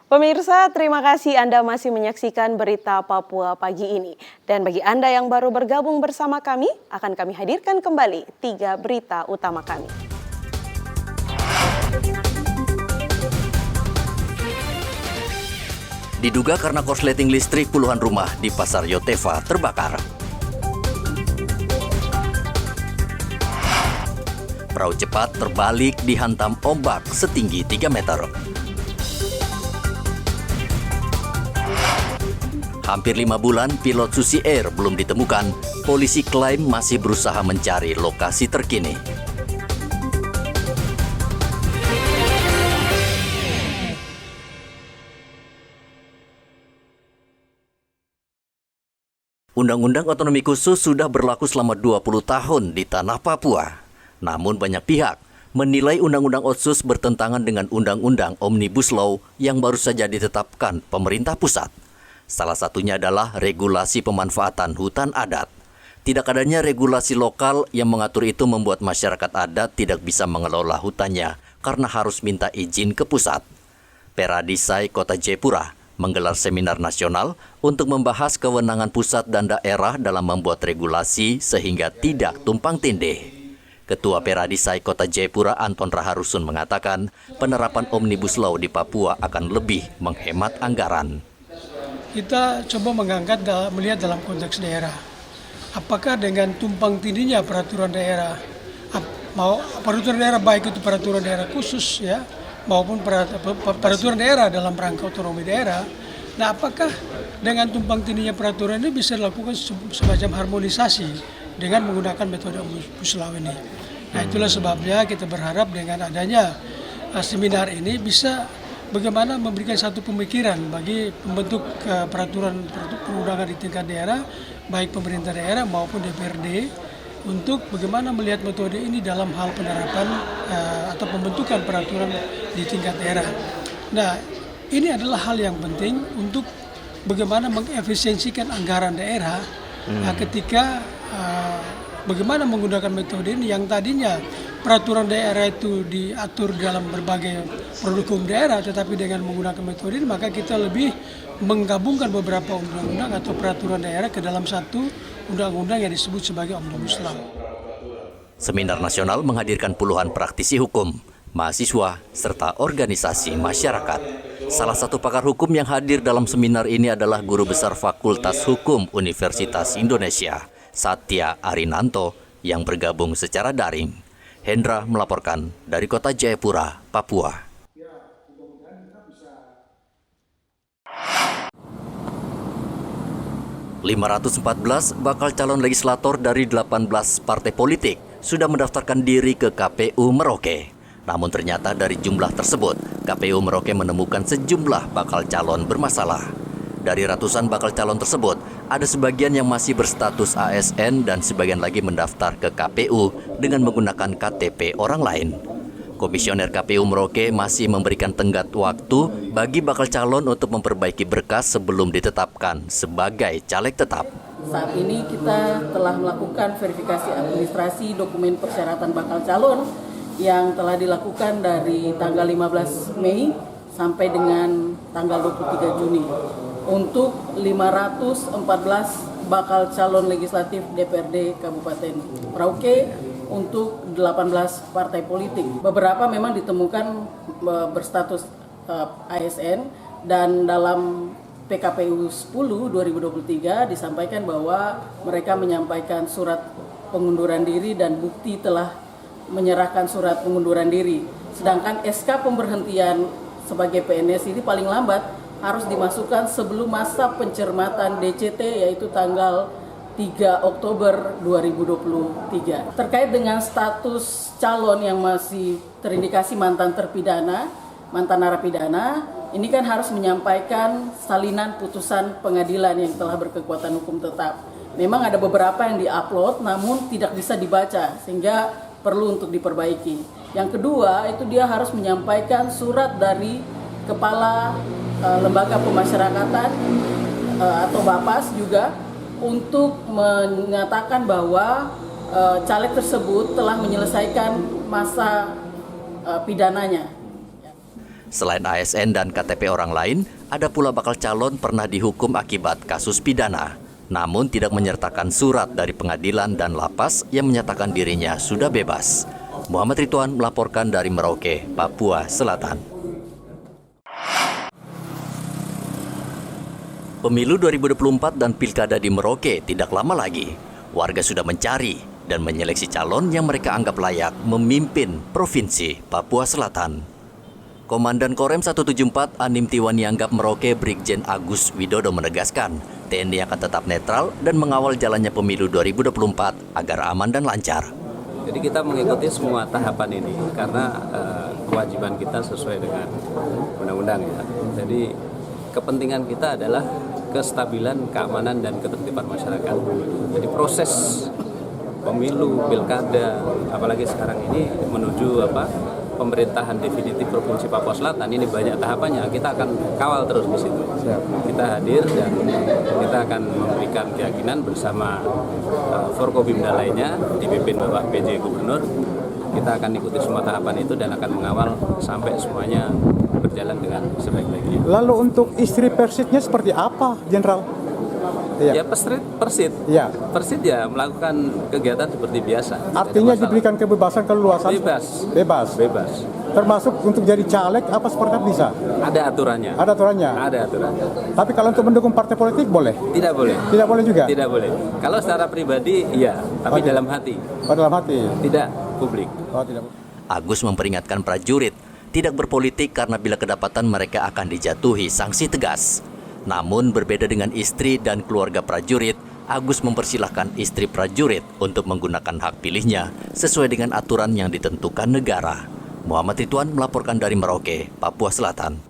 Pemirsa, terima kasih Anda masih menyaksikan berita Papua pagi ini. Dan bagi Anda yang baru bergabung bersama kami, akan kami hadirkan kembali 3 berita utama kami. Diduga karena korsleting listrik, puluhan rumah di Pasar Yotefa terbakar. Perahu cepat terbalik dihantam ombak setinggi 3 meter. Hampir 5 bulan pilot Susi Air belum ditemukan, polisi klaim masih berusaha mencari lokasi terkini. Undang-Undang Otonomi Khusus sudah berlaku selama 20 tahun di tanah Papua. Namun banyak pihak menilai Undang-Undang Otsus bertentangan dengan Undang-Undang Omnibus Law yang baru saja ditetapkan pemerintah pusat. Salah satunya adalah regulasi pemanfaatan hutan adat. Tidak adanya regulasi lokal yang mengatur itu membuat masyarakat adat tidak bisa mengelola hutannya karena harus minta izin ke pusat. Peradisai Kota Jayapura menggelar seminar nasional untuk membahas kewenangan pusat dan daerah dalam membuat regulasi sehingga tidak tumpang tindih. Ketua Peradisai Kota Jayapura Anton Raharusun mengatakan penerapan Omnibus Law di Papua akan lebih menghemat anggaran. Kita coba melihat dalam konteks daerah. Apakah dengan tumpang tindihnya peraturan daerah, peraturan daerah baik itu peraturan daerah khusus ya, maupun peraturan daerah dalam rangka otonomi daerah. Nah, apakah dengan tumpang tindihnya peraturan ini bisa dilakukan semacam harmonisasi dengan menggunakan metode Omnibus Law ini? Nah, itulah sebabnya kita berharap dengan adanya seminar ini bisa bagaimana memberikan satu pemikiran bagi pembentuk peraturan perundangan di tingkat daerah, baik pemerintah daerah maupun DPRD, untuk bagaimana melihat metode ini dalam hal penerapan atau pembentukan peraturan di tingkat daerah. Nah, ini adalah hal yang penting untuk bagaimana mengefisiensikan anggaran daerah ketika bagaimana menggunakan metode ini yang tadinya peraturan daerah itu diatur dalam berbagai produk hukum daerah, tetapi dengan menggunakan metode ini maka kita lebih menggabungkan beberapa undang-undang atau peraturan daerah ke dalam satu undang-undang yang disebut sebagai Omnibus Law. Seminar nasional menghadirkan puluhan praktisi hukum, mahasiswa, serta organisasi masyarakat. Salah satu pakar hukum yang hadir dalam seminar ini adalah Guru Besar Fakultas Hukum Universitas Indonesia, Satya Arinanto, yang bergabung secara daring. Hendra melaporkan dari Kota Jayapura, Papua. 514 bakal calon legislator dari 18 partai politik sudah mendaftarkan diri ke KPU Merauke. Namun ternyata dari jumlah tersebut, KPU Merauke menemukan sejumlah bakal calon bermasalah. Dari ratusan bakal calon tersebut, ada sebagian yang masih berstatus ASN dan sebagian lagi mendaftar ke KPU dengan menggunakan KTP orang lain. Komisioner KPU Merauke masih memberikan tenggat waktu bagi bakal calon untuk memperbaiki berkas sebelum ditetapkan sebagai caleg tetap. Saat ini kita telah melakukan verifikasi administrasi dokumen persyaratan bakal calon yang telah dilakukan dari tanggal 15 Mei sampai dengan tanggal 23 Juni. Untuk 514 bakal calon legislatif DPRD Kabupaten Merauke untuk 18 partai politik. Beberapa memang ditemukan berstatus ASN dan dalam PKPU 10 2023 disampaikan bahwa mereka menyampaikan surat pengunduran diri dan bukti telah menyerahkan surat pengunduran diri. Sedangkan SK pemberhentian sebagai PNS ini paling lambat harus dimasukkan sebelum masa pencermatan DCT yaitu tanggal 3 Oktober 2023. Terkait dengan status calon yang masih terindikasi mantan narapidana, ini kan harus menyampaikan salinan putusan pengadilan yang telah berkekuatan hukum tetap. Memang ada beberapa yang diupload namun tidak bisa dibaca sehingga perlu untuk diperbaiki. Yang kedua, itu dia harus menyampaikan surat dari Kepala Lembaga Pemasyarakatan atau Bapas juga untuk menyatakan bahwa caleg tersebut telah menyelesaikan masa pidananya. Selain ASN dan KTP orang lain, ada pula bakal calon pernah dihukum akibat kasus pidana, namun tidak menyertakan surat dari pengadilan dan lapas yang menyatakan dirinya sudah bebas. Muhammad Ridwan melaporkan dari Merauke, Papua Selatan. Pemilu 2024 dan Pilkada di Merauke tidak lama lagi. Warga sudah mencari dan menyeleksi calon yang mereka anggap layak memimpin Provinsi Papua Selatan. Komandan Korem 174 Anim Tiwani Anggap Merauke Brigjen Agus Widodo menegaskan, TNI akan tetap netral dan mengawal jalannya pemilu 2024 agar aman dan lancar. Jadi kita mengikuti semua tahapan ini karena kewajiban kita sesuai dengan undang-undang ya. Jadi kepentingan kita adalah kestabilan, keamanan, dan ketertiban masyarakat. Jadi proses pemilu, pilkada, apalagi sekarang ini menuju pemerintahan definitif Provinsi Papua Selatan, ini banyak tahapannya. Kita akan kawal terus di situ. Kita hadir dan kita akan memberikan keyakinan bersama Forkopimda lainnya, dipimpin Bapak PJ Gubernur. Kita akan ikuti semua tahapan itu dan akan mengawal sampai semuanya berjalan dengan sebaik-baiknya. Lalu untuk istri Persitnya seperti apa, Jenderal? Ya Persit Ya. Persit ya melakukan kegiatan seperti biasa. Artinya diberikan kebebasan keleluasan? Bebas. Termasuk untuk jadi caleg apa seperti apa bisa? Ada aturannya. Ada aturannya? Ada aturannya. Tapi kalau untuk mendukung partai politik boleh? Tidak boleh. Tidak boleh juga? Tidak boleh. Kalau secara pribadi iya, tapi dalam hati. Oh, dalam hati? Tidak publik. Oh, tidak. Agus memperingatkan prajurit tidak berpolitik karena bila kedapatan mereka akan dijatuhi sanksi tegas. Namun berbeda dengan istri dan keluarga prajurit, Agus mempersilahkan istri prajurit untuk menggunakan hak pilihnya sesuai dengan aturan yang ditentukan negara. Muhammad Ridwan melaporkan dari Merauke, Papua Selatan.